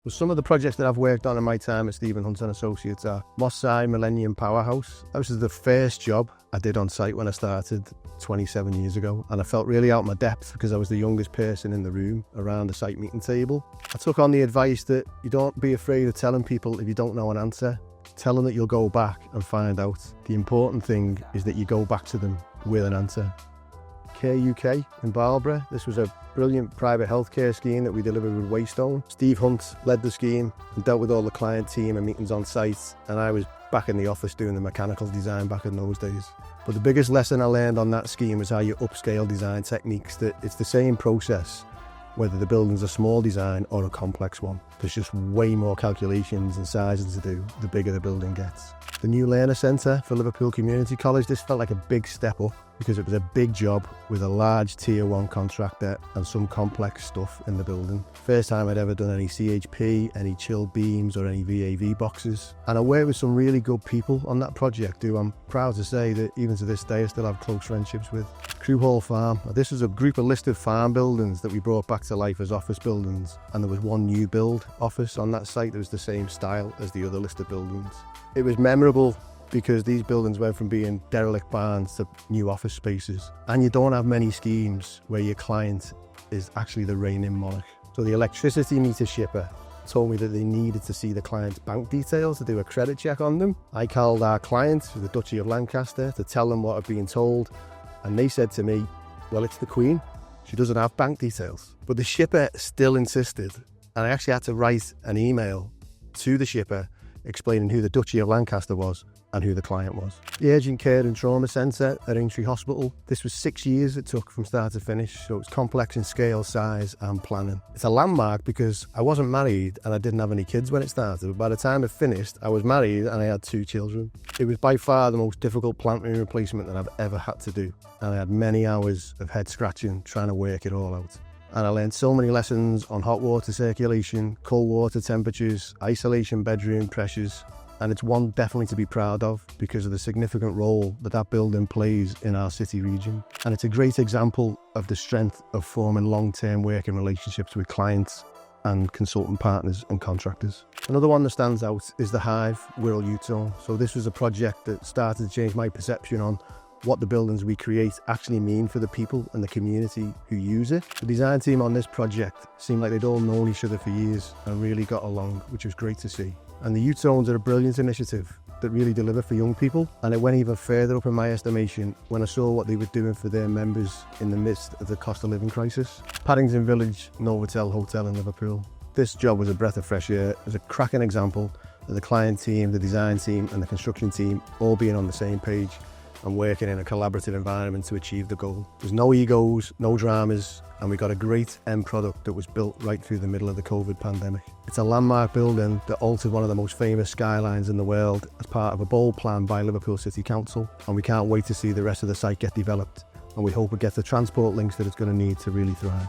Well, some of the projects that I've worked on in my time at Stephen Hunt & Associates are Moss Side Millennium Powerhouse. This was the first job I did on site when I started 27 years ago, and I felt really out of my depth because I was the youngest person in the room around the site meeting table. I took on the advice that you don't be afraid of telling people if you don't know an answer. Tell them that you'll go back and find out. The important thing is that you go back to them with an answer. 𝐏𝐫𝐿 in Barbara. This was a brilliant private healthcare scheme that we delivered with Waystone. Steve Hunt led the scheme and dealt with all the client team and meetings on site, and I was back in the office doing the mechanical design back in those days. But the biggest lesson I learned on that scheme was how you upscale design techniques, that it's the same process whether the building's a small design or a complex one. There's just way more calculations and sizing to do the bigger the building gets. The new learner centre for Liverpool Community College, this felt like a big step up because it was a big job with a large tier 1 contractor and some complex stuff in the building. First time I'd ever done any CHP, any chill beams or any VAV boxes. And I worked with some really good people on that project who I'm proud to say that even to this day I still have close friendships with. Crew Hall Farm. This was a group of listed farm buildings that we brought back to life as office buildings, and there was one new build office on that site that was the same style as the other listed buildings. It was memorable because these buildings went from being derelict barns to new office spaces, and you don't have many schemes where your client is actually the reigning monarch. So the electricity meter shipper told me that they needed to see the client's bank details to do a credit check on them. I called our client, the Duchy of Lancaster, to tell them what I'd been told, and they said to me, well, it's the Queen. She doesn't have bank details. But the shipper still insisted, and I actually had to write an email to the shipper explaining who the Duchy of Lancaster was and who the client was. The Urgent Care and Trauma Centre at Aintree Hospital. This was 6 years it took from start to finish, so it's complex in scale, size and planning. It's a landmark because I wasn't married and I didn't have any kids when it started, but by the time it finished, I was married and I had 2 children. It was by far the most difficult plant room replacement that I've ever had to do, and I had many hours of head scratching trying to work it all out. And I learned so many lessons on hot water circulation, cold water temperatures, isolation bedroom pressures, and it's one definitely to be proud of because of the significant role that that building plays in our city region. And it's a great example of the strength of forming long-term working relationships with clients and consultant partners and contractors. Another one that stands out is the Hive Wirral U-Zone. So this was a project that started to change my perception on what the buildings we create actually mean for the people and the community who use it. The design team on this project seemed like they'd all known each other for years and really got along, which was great to see. And the youth zones are a brilliant initiative that really deliver for young people, and it went even further up in my estimation when I saw what they were doing for their members in the midst of the cost of living crisis. Paddington Village Novotel Hotel in Liverpool. This job was a breath of fresh air. It was a cracking example of the client team, the design team and the construction team all being on the same page and working in a collaborative environment to achieve the goal. There's no egos, no dramas, and we got a great end product that was built right through the middle of the COVID pandemic. It's a landmark building that altered one of the most famous skylines in the world as part of a bold plan by Liverpool City Council, and we can't wait to see the rest of the site get developed, and we hope it gets the transport links that it's going to need to really thrive.